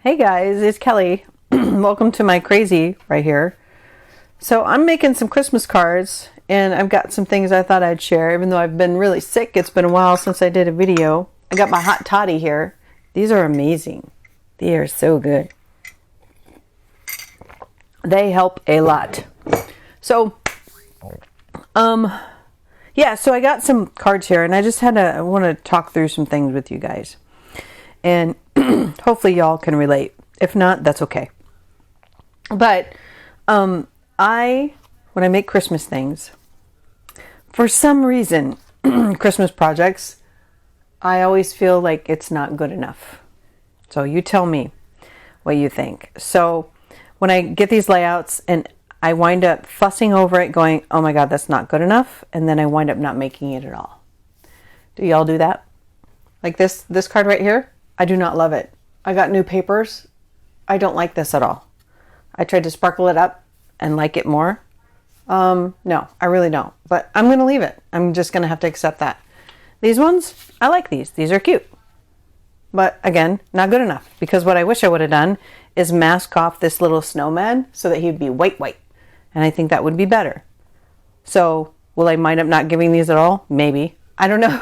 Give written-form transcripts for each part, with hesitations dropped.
Hey guys, it's Kelly. Welcome to my crazy right here. So I'm making some Christmas cards and I've got some things I thought I'd share. Even though I've been really sick, it's been a while since I did a video. I got my hot toddy here. These are amazing. They are so good. They help a lot. So, yeah, so I got some cards here and I want to talk through some things with you guys. And hopefully y'all can relate. If not, that's okay. But when I make Christmas things, for some reason, Christmas projects, I always feel like it's not good enough. So you tell me what you think. So when I get these layouts and I wind up fussing over it going, oh my God, that's not good enough. And then I wind up not making it at all. Do y'all do that? Like this card right here? I do not love it. I got new papers. I don't like this at all. I tried to sparkle it up and like it more. No, I really don't. But I'm going to leave it. I'm just going to have to accept that. These ones, I like these. These are cute. But again, not good enough. Because what I wish I would have done is mask off this little snowman so that he'd be white. And I think that would be better. So will I wind up not giving these at all? Maybe. I don't know.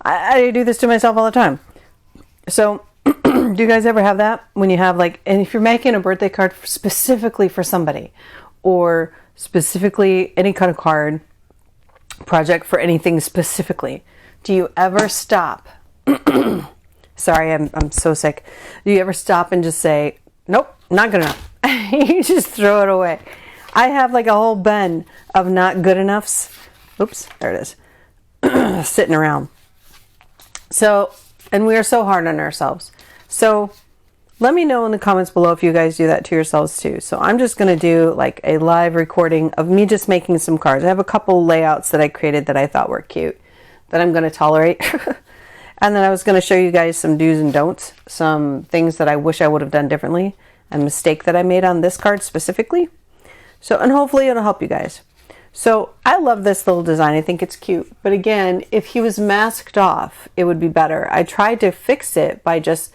I do this to myself all the time. So, do you guys ever have that? When you have and if you're making a birthday card specifically for somebody, or specifically any kind of card project for anything specifically, do you ever stop? Sorry, I'm so sick. Do you ever stop and just say, nope, not good enough? You just throw it away. I have a whole bin of not good enoughs. Oops, there it is. Sitting around. So, and we are so hard on ourselves. So let me know in the comments below if you guys do that to yourselves too. So I'm just going to do a live recording of me just making some cards. I have a couple layouts that I created that I thought were cute that I'm going to tolerate. And then I was going to show you guys some do's and don'ts, some things that I wish I would have done differently, a mistake that I made on this card specifically. So, and hopefully it'll help you guys. So I love this little design. I think it's cute. But again, if he was masked off, it would be better. I tried to fix it by just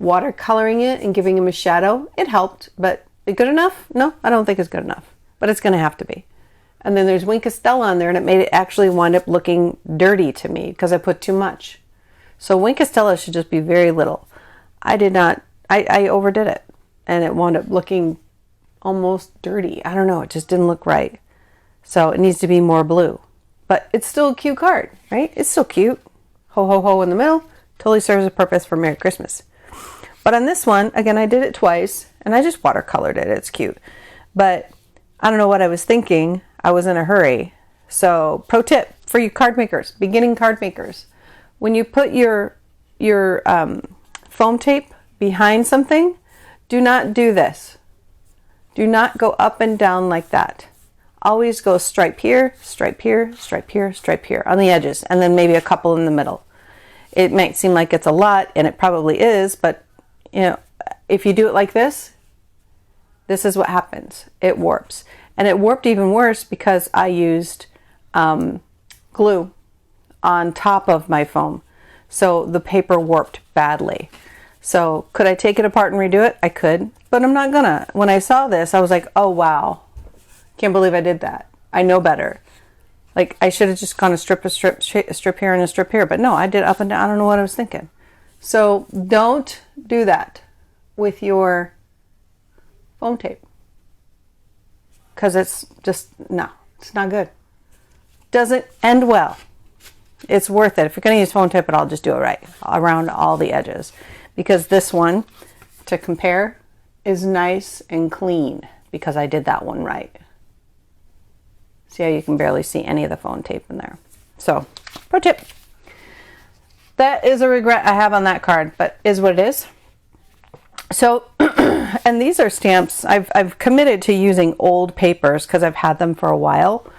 watercoloring it and giving him a shadow. It helped, but is it good enough? No, I don't think it's good enough. But it's going to have to be. And then there's Wink Estelle on there, and it made it actually wind up looking dirty to me because I put too much. So Wink Estelle should just be very little. I overdid it. And it wound up looking almost dirty. I don't know. It just didn't look right. So it needs to be more blue. But it's still a cute card, right? It's still cute. Ho, ho, ho in the middle. Totally serves a purpose for Merry Christmas. But on this one, again, I did it twice. And I just watercolored it. It's cute. But I don't know what I was thinking. I was in a hurry. So pro tip for you card makers, beginning card makers. When you put your foam tape behind something, do not do this. Do not go up and down like that. Always go stripe here, stripe here, stripe here, stripe here on the edges, and then maybe a couple in the middle. It might seem like it's a lot, and it probably is, but if you do it like this is what happens. It warps. And it warped even worse because I used glue on top of my foam. So the paper warped badly. So could I take it apart and redo it? I could, but I'm not gonna. When I saw this, I was like, oh wow. Can't believe I did that. I know better. I should have just gone a strip here and a strip here. But no, I did up and down. I don't know what I was thinking. So don't do that with your foam tape. Because it's just, no, it's not good. Doesn't end well. It's worth it. If you're going to use foam tape at all, just do it right. Around all the edges. Because this one, to compare, is nice and clean. Because I did that one right. See how you can barely see any of the foam tape in there. So, pro tip. That is a regret I have on that card, but is what it is. So, and these are stamps. I've committed to using old papers because I've had them for a while,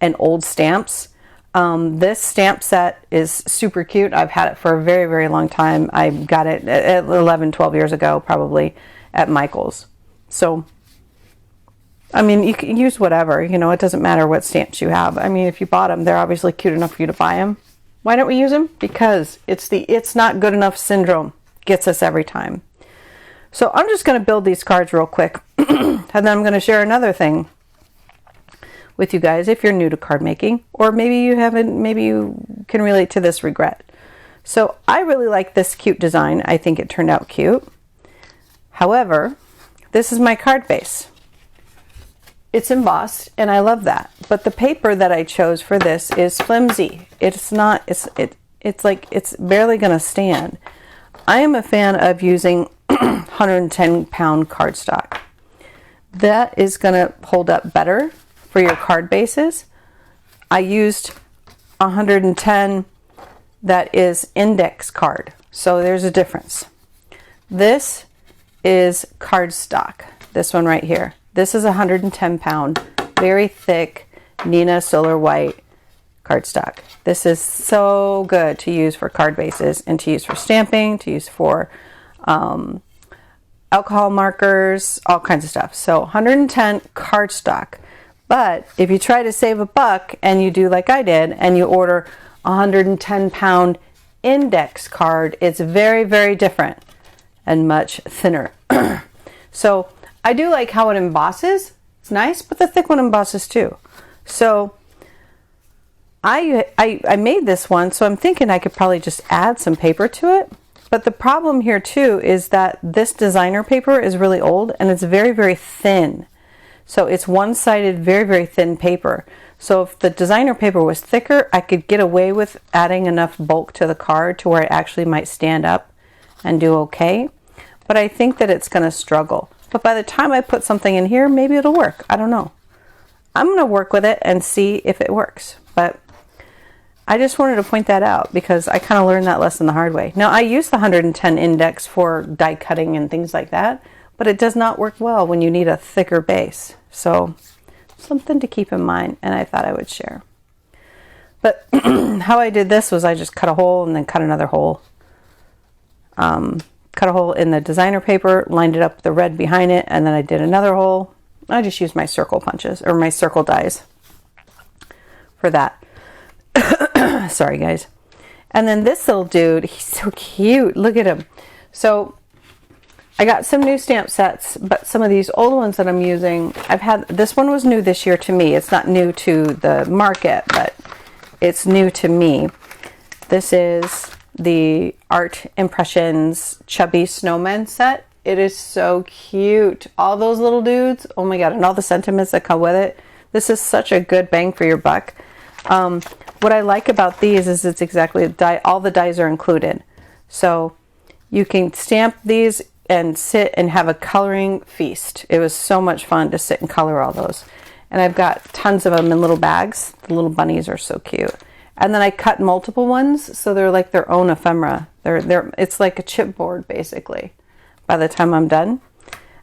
and old stamps. This stamp set is super cute. I've had it for a very, very long time. I got it 11, 12 years ago, probably, at Michael's. So, I mean, you can use whatever, it doesn't matter what stamps you have. I mean, if you bought them, they're obviously cute enough for you to buy them. Why don't we use them? Because it's not good enough syndrome gets us every time. So I'm just going to build these cards real quick. And then I'm going to share another thing with you guys if you're new to card making, or maybe you haven't, maybe you can relate to this regret. So I really like this cute design. I think it turned out cute. However, this is my card base. It's embossed and I love that. But the paper that I chose for this is flimsy. It's not, it's like, it's barely going to stand. I am a fan of using 110-pound cardstock. That is going to hold up better for your card bases. I used 110 that is index card. So there's a difference. This is cardstock. This one right here. This is 110-pound, very thick Nina Solar White cardstock. This is so good to use for card bases and to use for stamping, to use for alcohol markers, all kinds of stuff. So 110 cardstock. But if you try to save a buck and you do like I did and you order 110-pound index card, it's very, very different and much thinner. So I do like how it embosses. It's nice, but the thick one embosses too. So I made this one, so I'm thinking I could probably just add some paper to it. But the problem here too is that this designer paper is really old and it's very, very thin. So it's one-sided, very, very thin paper. So if the designer paper was thicker, I could get away with adding enough bulk to the card to where it actually might stand up and do okay. But I think that it's going to struggle. But by the time I put something in here, maybe it'll work. I don't know. I'm going to work with it and see if it works. But I just wanted to point that out because I kind of learned that lesson the hard way. Now, I use the 110 index for die cutting and things like that, but it does not work well when you need a thicker base. So something to keep in mind, and I thought I would share. But how I did this was I just cut a hole and then cut another hole. Cut a hole in the designer paper, lined it up with the red behind it, and then I did another hole. I just used my circle punches, or my circle dies for that. Sorry, guys. And then this little dude, he's so cute. Look at him. So I got some new stamp sets, but some of these old ones that I'm using, this one was new this year to me. It's not new to the market, but it's new to me. This is the Art Impressions Chubby Snowmen set. It is so cute. All those little dudes, oh my god, and all the sentiments that come with it. This is such a good bang for your buck. What I like about these is it's exactly all the dies are included. So you can stamp these and sit and have a coloring feast. It was so much fun to sit and color all those. And I've got tons of them in little bags. The little bunnies are so cute. And then I cut multiple ones, so they're like their own ephemera. It's like a chipboard, basically, by the time I'm done.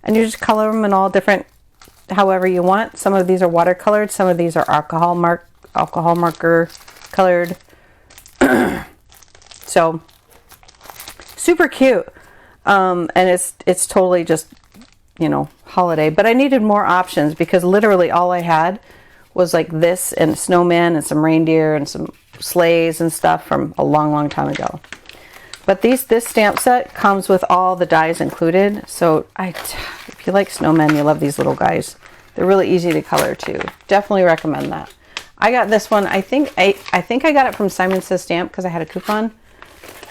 And you just color them in all different, however you want. Some of these are watercolored. Some of these are alcohol marker colored. So, super cute. And it's totally just, holiday. But I needed more options because literally all I had was like this and snowman and some reindeer and some sleighs and stuff from a long, long time ago. But this stamp set comes with all the dies included. So if you like snowmen, you love these little guys. They're really easy to color too. Definitely recommend that. I got this one. I think I got it from Simon Says Stamp because I had a coupon.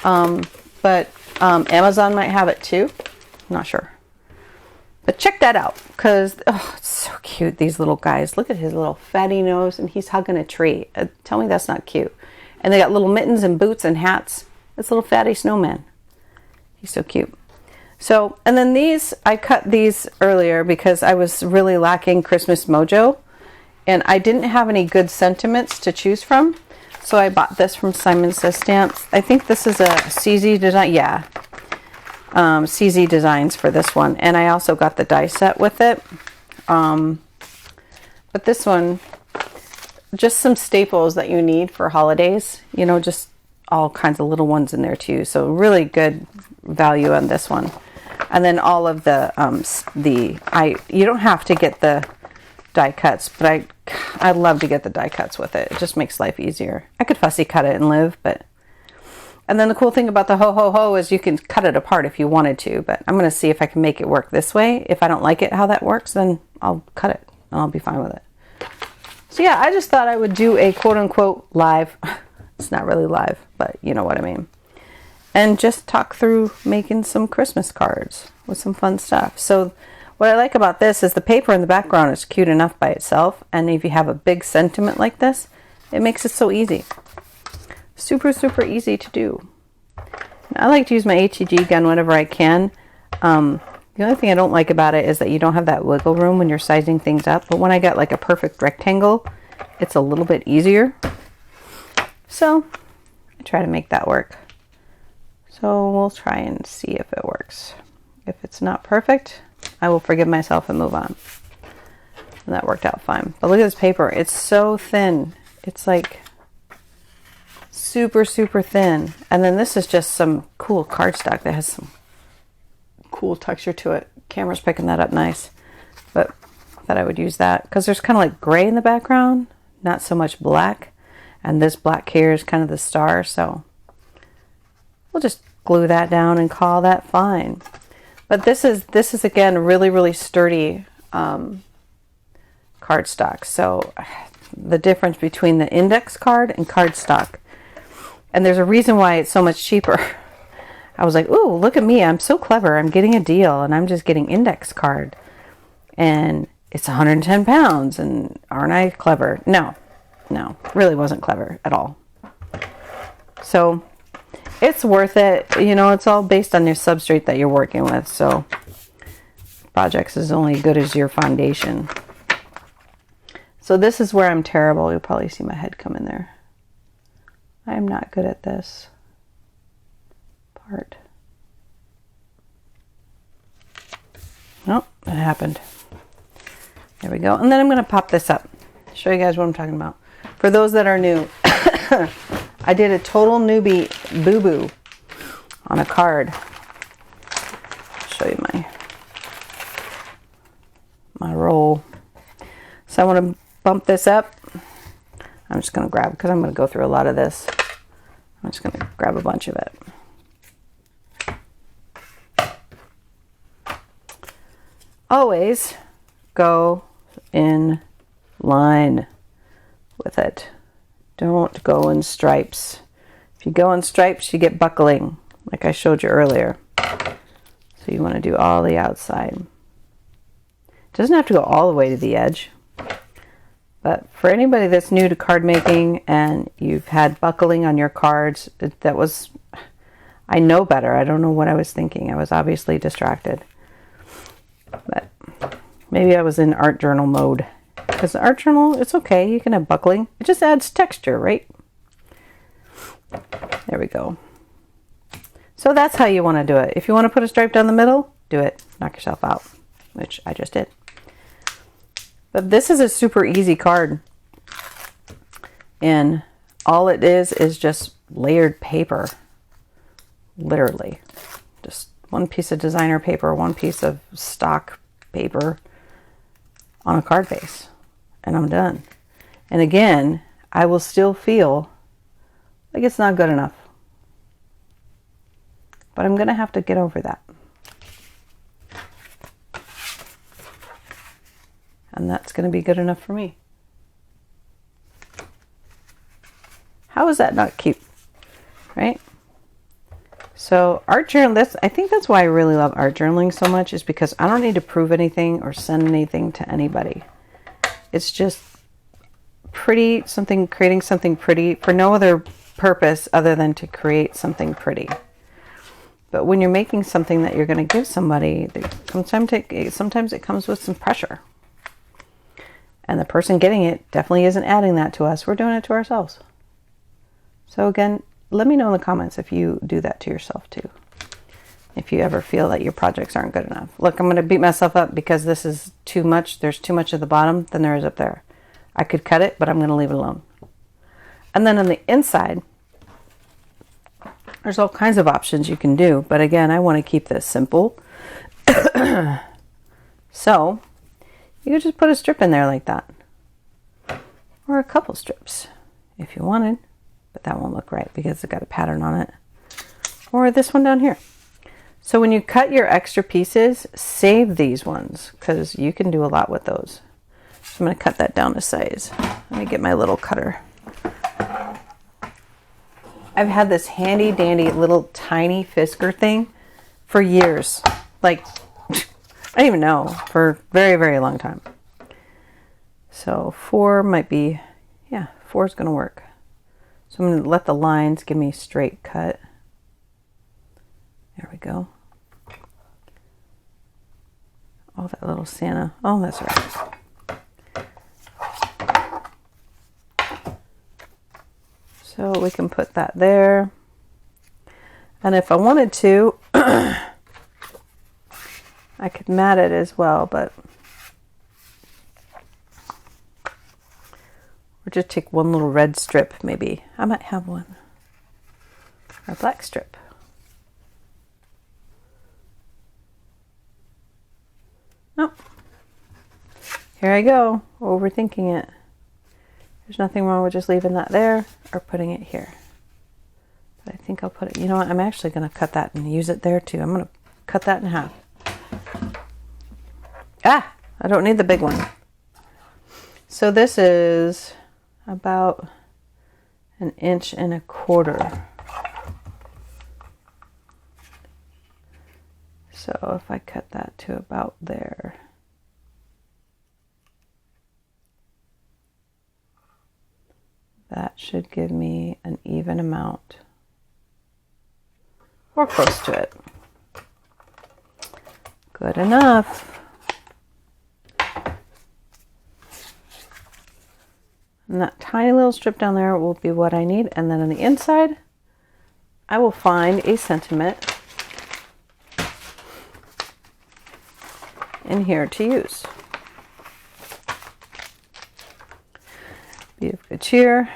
But Amazon might have it too. I'm not sure. But check that out because it's so cute. These little guys. Look at his little fatty nose and he's hugging a tree. Tell me that's not cute. And they got little mittens and boots and hats. This little fatty snowman. He's so cute. So, and then these, I cut these earlier because I was really lacking Christmas mojo. And I didn't have any good sentiments to choose from. So I bought this from Simon Says Stamps. I think this is a CZ design. Yeah. CZ Designs for this one. And I also got the die set with it. But this one, just some staples that you need for holidays. Just all kinds of little ones in there too. So really good value on this one. And then all of you don't have to get the die cuts, but I love to get the die cuts with it. It just makes life easier. I could fussy cut it and live, but And then the cool thing about the ho ho ho is you can cut it apart if you wanted to, but I'm going to see if I can make it work this way. If I don't like it how that works, then I'll cut it and I'll be fine with it. So yeah, I just thought I would do a quote unquote live. It's not really live, but you know what I mean. And just talk through making some Christmas cards with some fun stuff. So what I like about this is the paper in the background is cute enough by itself. And if you have a big sentiment like this, it makes it so easy. Super, super easy to do. I like to use my HEG gun whenever I can. The only thing I don't like about it is that you don't have that wiggle room when you're sizing things up. But when I got like a perfect rectangle, it's a little bit easier. So I try to make that work. So we'll try and see if it works. If it's not perfect, I will forgive myself and move on. And that worked out fine. But look at this paper. It's so thin. It's like super, super thin. And then this is just some cool cardstock that has some cool texture to it. Camera's picking that up nice. But I thought I would use that because there's kind of like gray in the background, not so much black. And this black here is kind of the star. So we'll just glue that down and call that fine. But this is again really, really sturdy cardstock. So the difference between the index card and cardstock. And there's a reason why it's so much cheaper. I was like, ooh, look at me. I'm so clever. I'm getting a deal and I'm just getting index card. And it's 110 pounds. And aren't I clever? No, really wasn't clever at all. So it's worth it. You know, it's all based on your substrate that you're working with. So projects is only as good as your foundation. So this is where I'm terrible. You'll probably see my head come in there. I'm not good at this part. Oh, it happened. There we go. And then I'm going to pop this up. Show you guys what I'm talking about. For those that are new, I did a total newbie boo-boo on a card. I'll show you my roll. So I want to bump this up. I'm just going to grab, because I'm going to go through a lot of this. I'm just going to grab a bunch of it. Always go in line with it. Don't go in stripes. If you go in stripes, you get buckling, like I showed you earlier. So you want to do all the outside. It doesn't have to go all the way to the edge. But for anybody that's new to card making and you've had buckling on your cards, I know better. I don't know what I was thinking. I was obviously distracted. But maybe I was in art journal mode. Because the art journal, it's okay. You can have buckling. It just adds texture, right? There we go. So that's how you want to do it. If you want to put a stripe down the middle, do it. Knock yourself out, which I just did. But this is a super easy card. And all it is just layered paper. Literally. Just one piece of designer paper, one piece of stock paper on a card base. And I'm done. And again, I will still feel like it's not good enough. But I'm going to have to get over that. And that's going to be good enough for me. How is that not cute? Right? So art journal, I think that's why I really love art journaling so much, is because I don't need to prove anything or send anything to anybody. It's just pretty, creating something pretty for no other purpose other than to create something pretty. But when you're making something that you're going to give somebody, sometimes it comes with some pressure. And the person getting it definitely isn't adding that to us. We're doing it to ourselves. So again, let me know in the comments if you do that to yourself too. If you ever feel that your projects aren't good enough. Look, I'm going to beat myself up because this is too much. There's too much at the bottom than there is up there. I could cut it, but I'm going to leave it alone. And then on the inside, there's all kinds of options you can do. But again, I want to keep this simple. So you could just put a strip in there like that. Or a couple strips if you wanted. But that won't look right because it's got a pattern on it. or this one down here. So when you cut your extra pieces, save these ones because you can do a lot with those. So I'm going to cut that down to size. Let me get my little cutter. I've had this handy dandy little tiny Fisker thing for years. Like, I don't even know, for a very, very long time. So 4 might be, yeah, 4 is going to work. So I'm going to let the lines give me a straight cut. There we go. Oh, that little Santa. Oh, that's right. So we can put that there. And if I wanted to, I could mat it as well, but or just take one little red strip maybe. I might have one. Or a black strip. Oh, here I go, overthinking it. There's nothing wrong with just leaving that there or putting it here. But I think I'll put it, you know what, I'm actually going to cut that and use it there too. I'm going to cut that in half. Ah, I don't need the big one. So this is about 1.25 inches. So if I cut that to about there, that should give me an even amount, or close to it. Good enough. And that tiny little strip down there will be what I need. And then on the inside, I will find a sentiment in here to use. Be of good cheer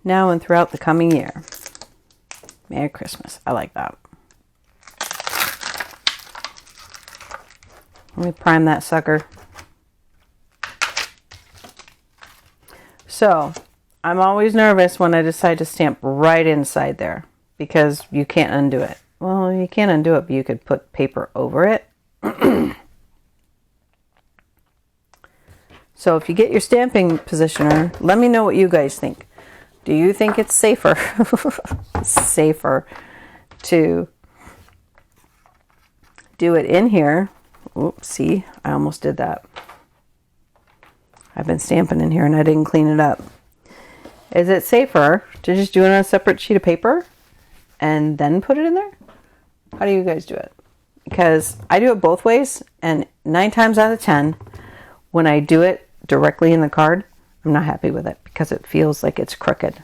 now and throughout the coming year. Merry Christmas. I like that. Let me prime that sucker. So, I'm always nervous when I decide to stamp right inside there because you can't undo it. Well, you can't undo it, but you could put paper over it. So if you get your stamping positioner, let me know what you guys think. Do you think it's safer to do it in here? Oops, see, I almost did that. I've been stamping in here and I didn't clean it up. Is it safer to just do it on a separate sheet of paper and then put it in there? How do you guys do it? Because I do it both ways, and 9 times out of 10, when I do it directly in the card, I'm not happy with it because it feels like it's crooked.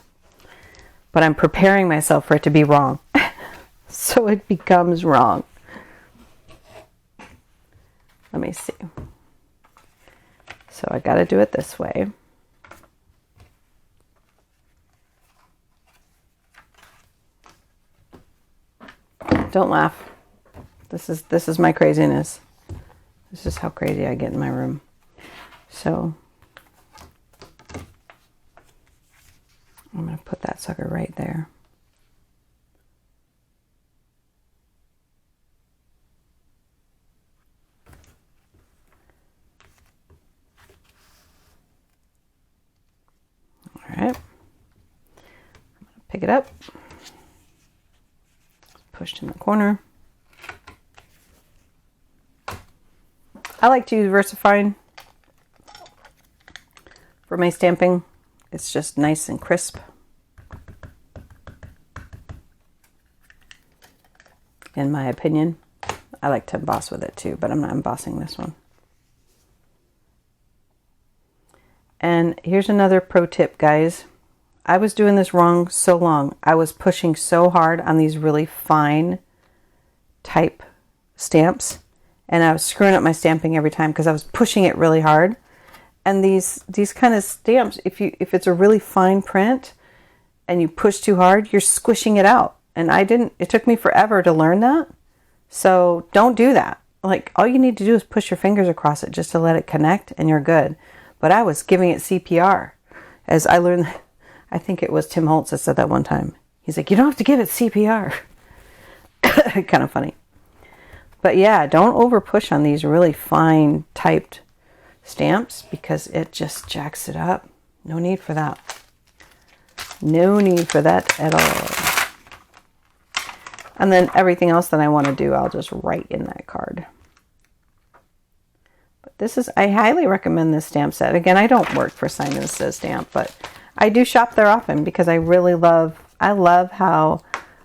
But I'm preparing myself for it to be wrong. So it becomes wrong. Let me see. So I got to do it this way. Don't laugh. This is my craziness. This is how crazy I get in my room. So I'm going to put that sucker right there. All right. I'm going to pick it up. Pushed in the corner. I like to use VersaFine for my stamping. It's just nice and crisp. In my opinion. I like to emboss with it too, but I'm not embossing this one. And here's another pro tip, guys. I was doing this wrong so long. I was pushing so hard on these really fine type stamps, and I was screwing up my stamping every time because I was pushing it really hard. And these kind of stamps, if it's a really fine print and you push too hard, you're squishing it out. And it took me forever to learn that. So don't do that. Like, all you need to do is push your fingers across it just to let it connect and you're good. But I was giving it CPR. As I learned, I think it was Tim Holtz that said that one time. He's like, you don't have to give it CPR. Kind of funny. But yeah, don't over push on these really fine typed stamps because it just jacks it up. No need for that. No need for that at all. And then everything else that I want to do, I'll just write in that card. But this is, I highly recommend this stamp set. Again, I don't work for Simon Says Stamp, but I do shop there often because I really love how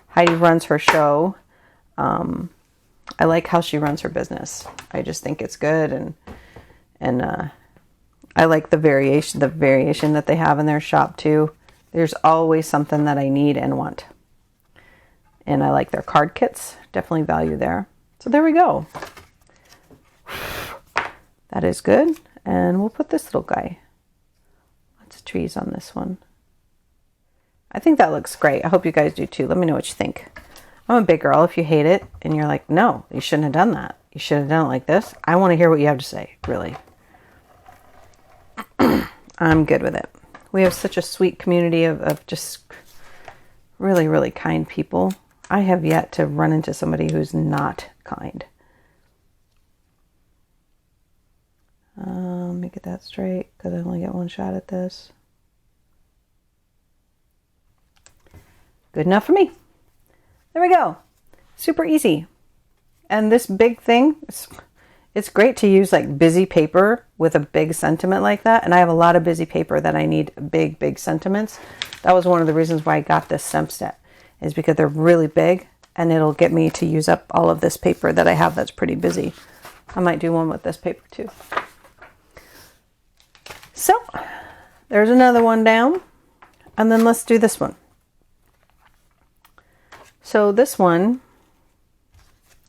Heidi runs her show. I like how she runs her business. I just think it's good, and I like the variation that they have in their shop too. There's always something that I need and want. And I like their card kits. Definitely value there. So there we go. That is good. And we'll put this little guy. Lots of trees on this one. I think that looks great. I hope you guys do too. Let me know what you think. I'm a big girl. If you hate it and you're like, no, you shouldn't have done that. You should have done it like this. I want to hear what you have to say, really. I'm good with it. We have such a sweet community of just really, really kind people. I have yet to run into somebody who's not kind. Let me get that straight because I only get one shot at this. Good enough for me. There we go. Super easy. And this big thing, it's great to use like busy paper with a big sentiment like that. And I have a lot of busy paper that I need big, big sentiments. That was one of the reasons why I got this stamp set, is because they're really big and it'll get me to use up all of this paper that I have that's pretty busy. I might do one with this paper too. So there's another one down. And then let's do this one. So this one,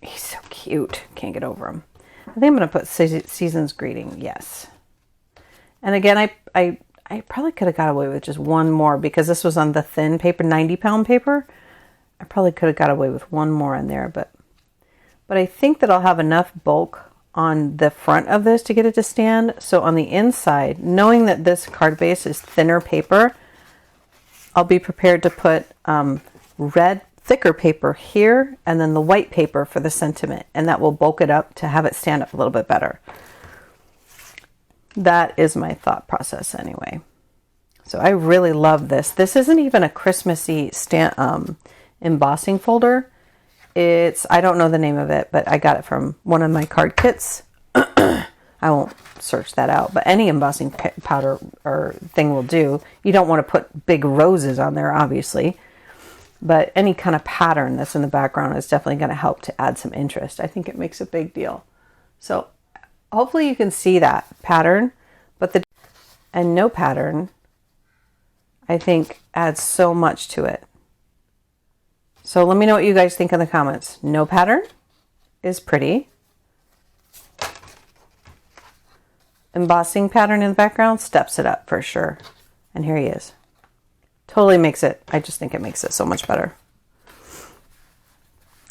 he's so cute. Can't get over him. I think I'm going to put Season's Greeting. Yes. And again, I probably could have got away with just one more because this was on the thin paper, 90-pound paper. I probably could have got away with one more in there, but I think that I'll have enough bulk on the front of this to get it to stand. So on the inside, knowing that this card base is thinner paper, I'll be prepared to put red, thicker paper here and then the white paper for the sentiment, and that will bulk it up to have it stand up a little bit better. That is my thought process anyway. So I really love this. This isn't even a Christmassy embossing folder. I don't know the name of it, but I got it from one of my card kits. I won't search that out, but any embossing powder or thing will do. You don't want to put big roses on there, obviously. But any kind of pattern that's in the background is definitely going to help to add some interest. I think it makes a big deal. So hopefully you can see that pattern, but no pattern, I think, adds so much to it. So let me know what you guys think in the comments. No pattern is pretty. Embossing pattern in the background steps it up for sure. And here he is. Totally makes it, I just think it makes it so much better.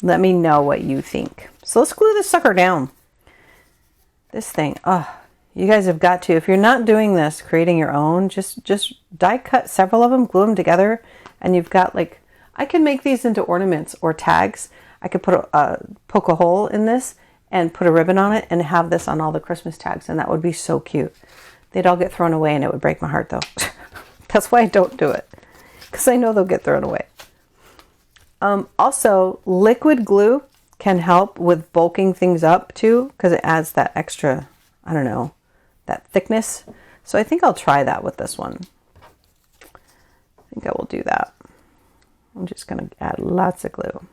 Let me know what you think. So let's glue this sucker down. This thing, you guys have got to, if you're not doing this, creating your own, just die cut several of them, glue them together, and you've got like, I can make these into ornaments or tags. I could poke a hole in this and put a ribbon on it and have this on all the Christmas tags, and that would be so cute. They'd all get thrown away and it would break my heart though. That's why I don't do it, because I know they'll get thrown away. Also, liquid glue can help with bulking things up too, because it adds that extra, I don't know, that thickness. So I think I'll try that with this one. I think I will do that. I'm just going to add lots of glue.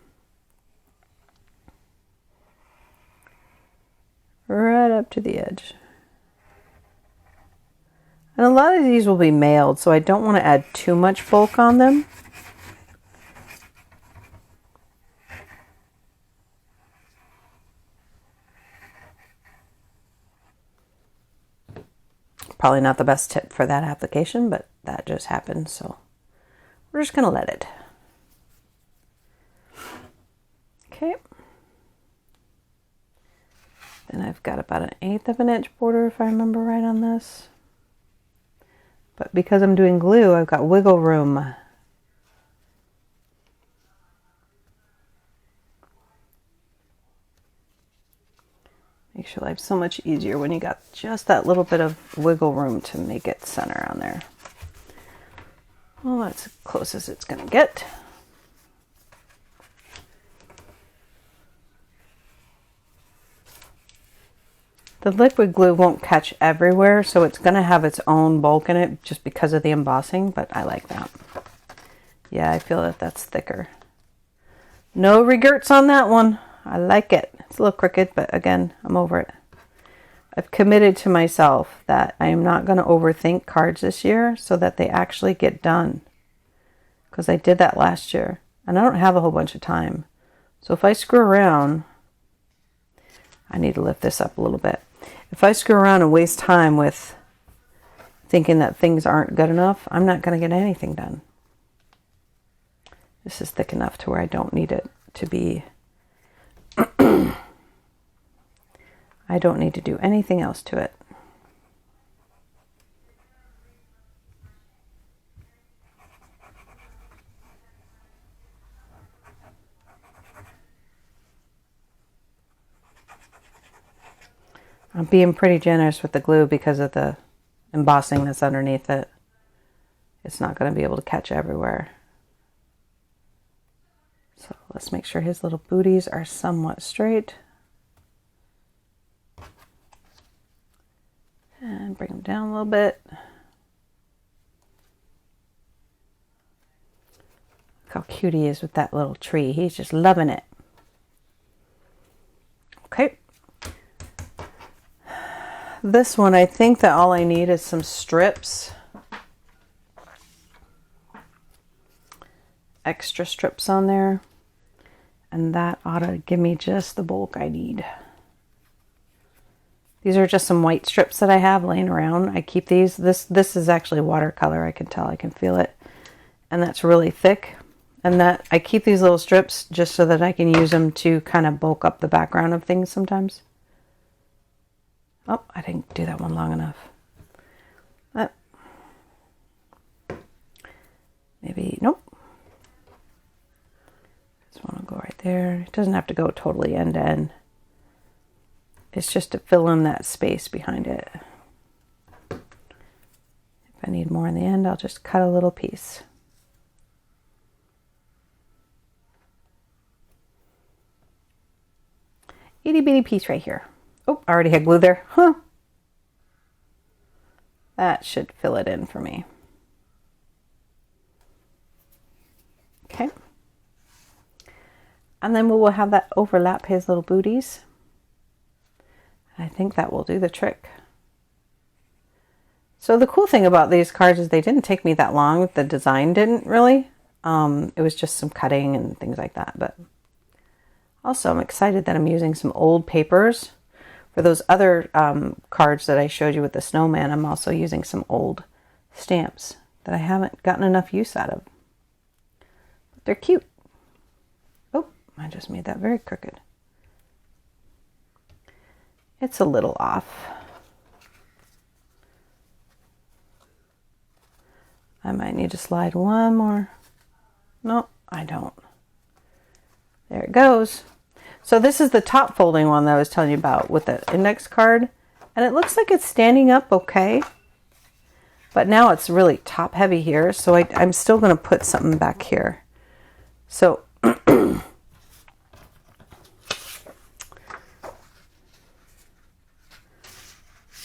Right up to the edge. And a lot of these will be mailed, so I don't want to add too much bulk on them. Probably not the best tip for that application, but that just happened, so we're just going to let it. Okay. Then I've got about 1/8 of an inch border, if I remember right on this. But because I'm doing glue, I've got wiggle room. Makes your life so much easier when you got just that little bit of wiggle room to make it center on there. Well, that's as close as it's going to get. The liquid glue won't catch everywhere, so it's going to have its own bulk in it just because of the embossing, but I like that. Yeah, I feel that that's thicker. No regrets on that one. I like it. It's a little crooked, but again, I'm over it. I've committed to myself that I am not going to overthink cards this year so that they actually get done. Because I did that last year, and I don't have a whole bunch of time. So if I screw around, I need to lift this up a little bit. If I screw around and waste time with thinking that things aren't good enough, I'm not going to get anything done. This is thick enough to where I don't need it to be. I don't need to do anything else to it. I'm being pretty generous with the glue because of the embossing that's underneath it. It's not going to be able to catch everywhere. So let's make sure his little booties are somewhat straight. And bring them down a little bit. Look how cute he is with that little tree. He's just loving it. Okay. This one, I think that all I need is some strips. Extra strips on there. And that ought to give me just the bulk I need. These are just some white strips that I have laying around. I keep these. This is actually watercolor. I can tell. I can feel it. And that's really thick. And that I keep these little strips just so that I can use them to kind of bulk up the background of things sometimes. Oh, I didn't do that one long enough. Maybe, nope. This one will go right there. It doesn't have to go totally end to end. It's just to fill in that space behind it. If I need more in the end, I'll just cut a little piece. Itty bitty piece right here. Oh, I already had glue there. Huh. That should fill it in for me. Okay. And then we will have that overlap his little booties. I think that will do the trick. So the cool thing about these cards is they didn't take me that long. The design didn't really. It was just some cutting and things like that. But also I'm excited that I'm using some old papers. For those other cards that I showed you with the snowman, I'm also using some old stamps that I haven't gotten enough use out of. But they're cute. Oh, I just made that very crooked. It's a little off. I might need to slide one more. No, I don't. There it goes. So this is the top folding one that I was telling you about with the index card. And it looks like it's standing up okay. But now it's really top heavy here. So I'm still going to put something back here. So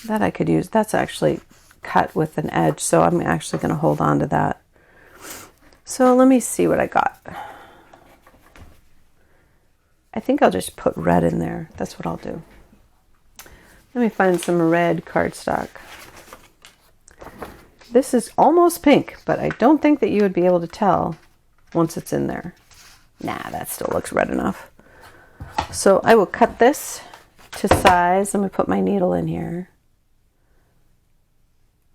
that I could use. That's actually cut with an edge. So I'm actually going to hold on to that. So let me see what I got. I think I'll just put red in there. That's what I'll do. Let me find some red cardstock. This is almost pink, but I don't think that you would be able to tell once it's in there. Nah, that still looks red enough. So I will cut this to size. I'm going to put my needle in here.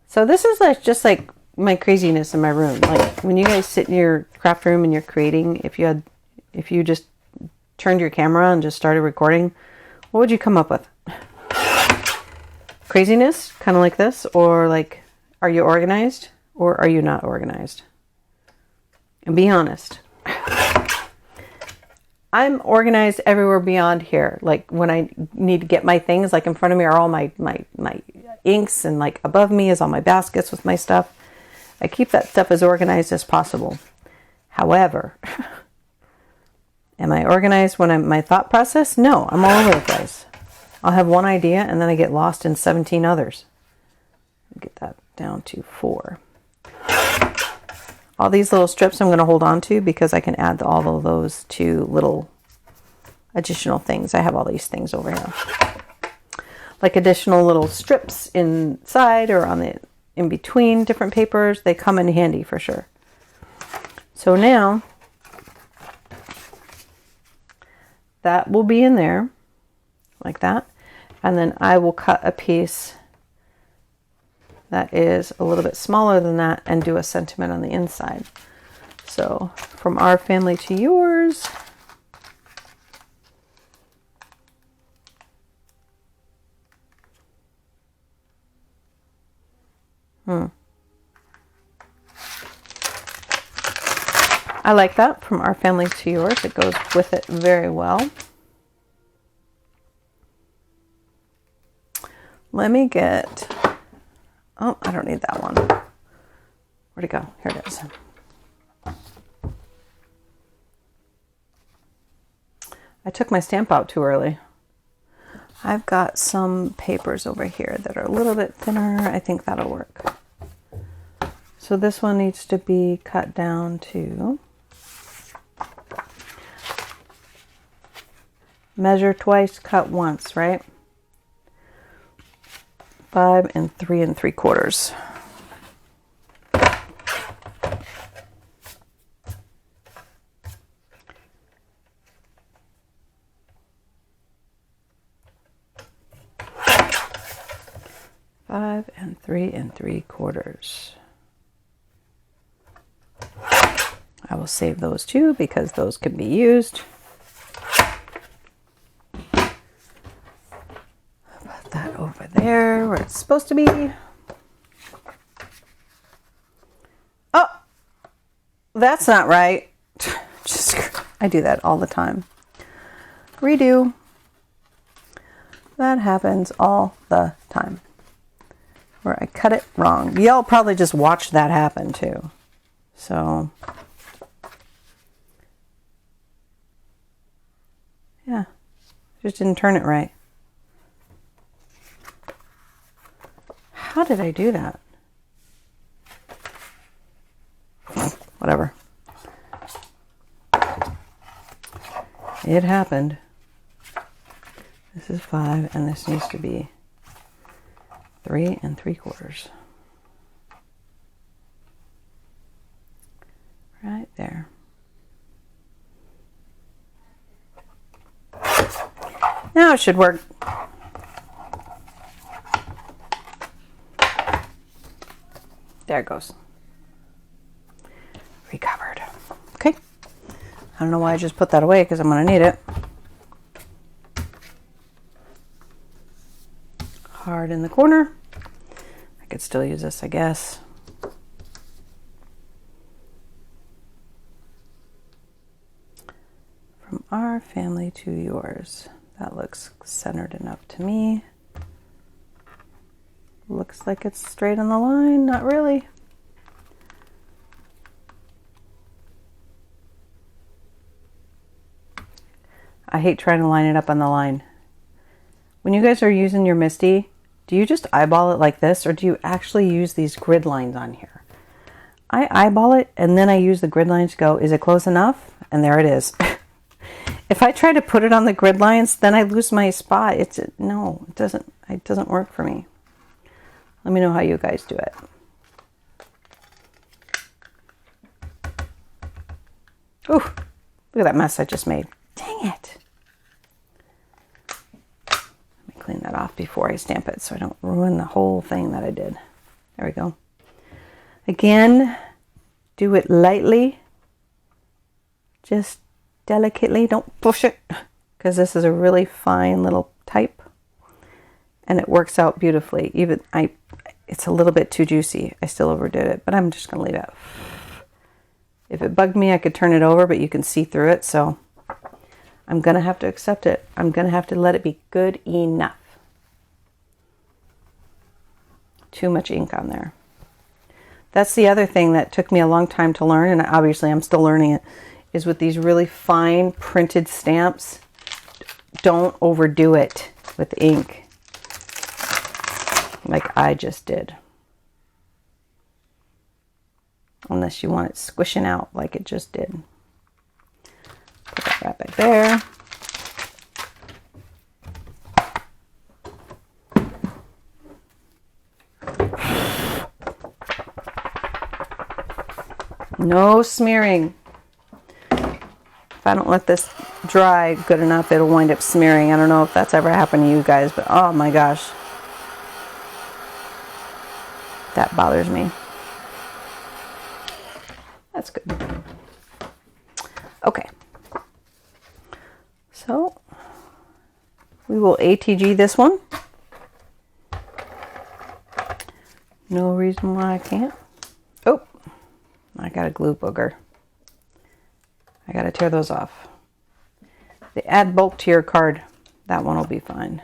So this is just like my craziness in my room. Like when you guys sit in your craft room and you're creating, if you just turned your camera and just started recording, what would you come up with? Craziness, kind of like this, or like, are you organized or are you not organized? And be honest. I'm organized everywhere beyond here. Like when I need to get my things, like in front of me are all my inks, and like above me is all my baskets with my stuff. I keep that stuff as organized as possible. However, am I organized when I'm my thought process? No, I'm all over the place. I'll have one idea and then I get lost in 17 others. Get that down to 4. All these little strips I'm going to hold on to because I can add all of those to little additional things. I have all these things over here. Like additional little strips inside or on the in between different papers. They come in handy for sure. So now that will be in there like that. And then I will cut a piece that is a little bit smaller than that and do a sentiment on the inside. So from our family to yours. I like that. From our family to yours. It goes with it very well. Let me get... Oh, I don't need that one. Where'd it go? Here it is. I took my stamp out too early. I've got some papers over here that are a little bit thinner. I think that'll work. So this one needs to be cut down to... Measure twice, cut once, right? 5 3 3/4. Five and 3 3/4. I will save those too because those can be used. Put that over there where it's supposed to be. Oh, that's not right. I do that all the time. Redo. That happens all the time. Where I cut it wrong. Y'all probably just watched that happen too. So, yeah, just didn't turn it right. How did I do that? Whatever. It happened. This is 5 and this needs to be 3 3/4. Right there. Now it should work. There it goes. Recovered. Okay. I don't know why I just put that away because I'm going to need it. Hard in the corner. I could still use this, I guess. From our family to yours. That looks centered enough to me. Looks like it's straight on the line. Not really. I hate trying to line it up on the line. When you guys are using your MISTI, do you just eyeball it like this, or do you actually use these grid lines on here? I eyeball it, and then I use the grid lines to go, is it close enough? And there it is. If I try to put it on the grid lines, then I lose my spot. No, it doesn't work for me. Let me know how you guys do it. Ooh, look at that mess I just made. Dang it. Clean that off before I stamp it so I don't ruin the whole thing that I did. There we go. Again, do it lightly. Just delicately. Don't push it because this is a really fine little type and it works out beautifully. It's a little bit too juicy. I still overdid it, but I'm just going to leave it. If it bugged me, I could turn it over, but you can see through it. So I'm going to have to accept it. I'm going to have to let it be good enough. Too much ink on there. That's the other thing that took me a long time to learn, and obviously I'm still learning it, is with these really fine printed stamps, don't overdo it with ink like I just did. Unless you want it squishing out like it just did. Put that right back there. No smearing. If I don't let this dry good enough, it'll wind up smearing. I don't know if that's ever happened to you guys, but oh my gosh. That bothers me. That's good. Okay. So, we will ATG this one. No reason why I can't. Oh, I got a glue booger. I got to tear those off. They add bulk to your card. That one will be fine.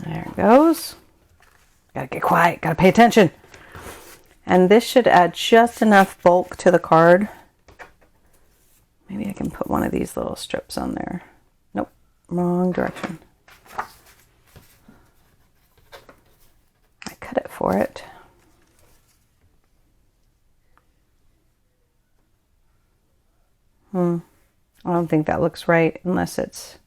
There it goes. Gotta get quiet, gotta pay attention. And this should add just enough bulk to the card. Maybe I can put one of these little strips on there. Nope, wrong direction. I cut it for it. I don't think that looks right unless it's...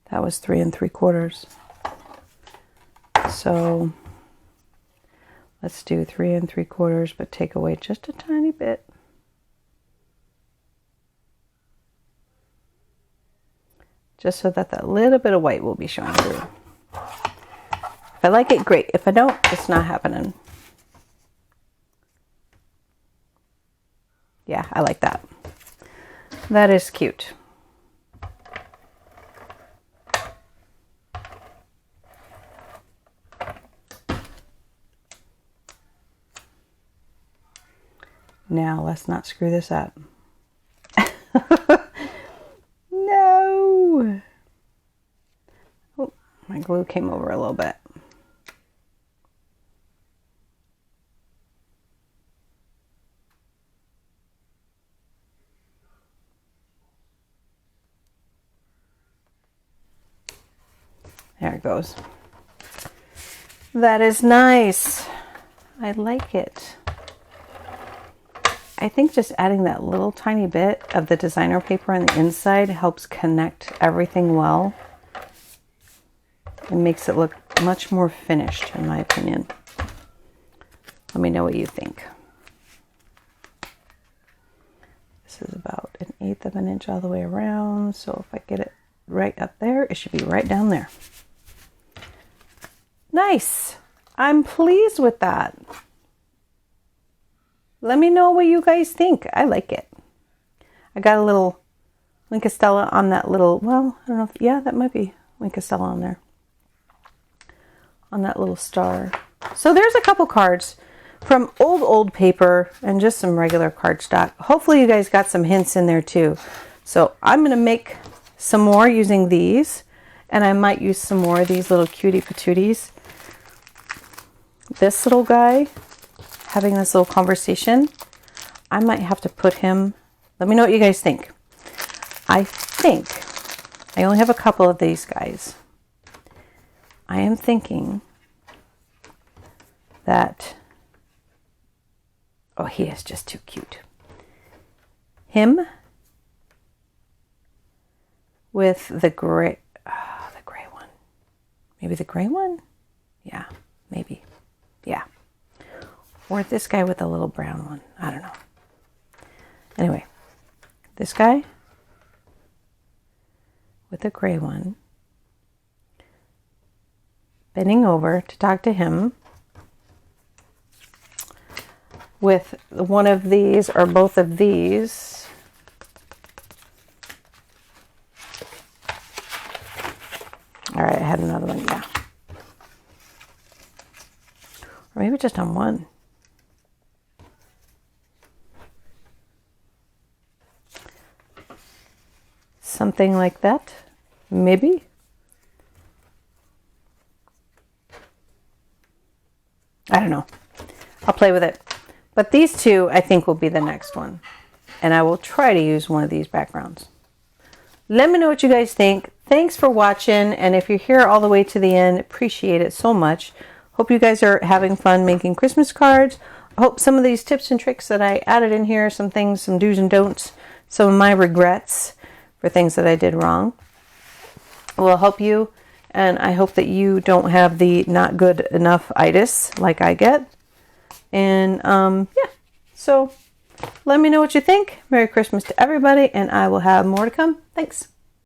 That was 3 3/4. So let's do 3 3/4, but take away just a tiny bit. Just so that that little bit of white will be showing through. If I like it, great. If I don't, it's not happening. Yeah, I like that. That is cute. Now, let's not screw this up. No! Oh, my glue came over a little bit. There it goes. That is nice. I like it. I think just adding that little tiny bit of the designer paper on the inside helps connect everything well. It makes it look much more finished, in my opinion. Let me know what you think. This is about 1/8 of an inch all the way around. So if I get it right up there, it should be right down there. Nice. I'm pleased with that. Let me know what you guys think. I like it. I got a little Linkestella on that little, well, I don't know if, yeah, that might be Linkestella on there. On that little star. So there's a couple cards from old paper and just some regular cardstock. Hopefully you guys got some hints in there too. So I'm going to make some more using these, and I might use some more of these little cutie patooties. This little guy, having this little conversation, I might have to put him, let me know what you guys think. I think I only have a couple of these guys. I am thinking that, oh, he is just too cute. Him with the gray one. Maybe the gray one? Yeah, maybe. Yeah. Or this guy with a little brown one. I don't know. Anyway, this guy with a gray one. bending over to talk to him with one of these or both of these. All right, I had another one, yeah. Or maybe just on one. Something like that, maybe. I don't know. I'll play with it. But these two, I think, will be the next one. And I will try to use one of these backgrounds. Let me know what you guys think. Thanks for watching. And if you're here all the way to the end, appreciate it so much. Hope you guys are having fun making Christmas cards. I hope some of these tips and tricks that I added in here, some things, some do's and don'ts, some of my regrets for things that I did wrong, will help you. And I hope that you don't have the not good enough itis like I get. And yeah, so let me know what you think. Merry Christmas to everybody, and I will have more to come. Thanks.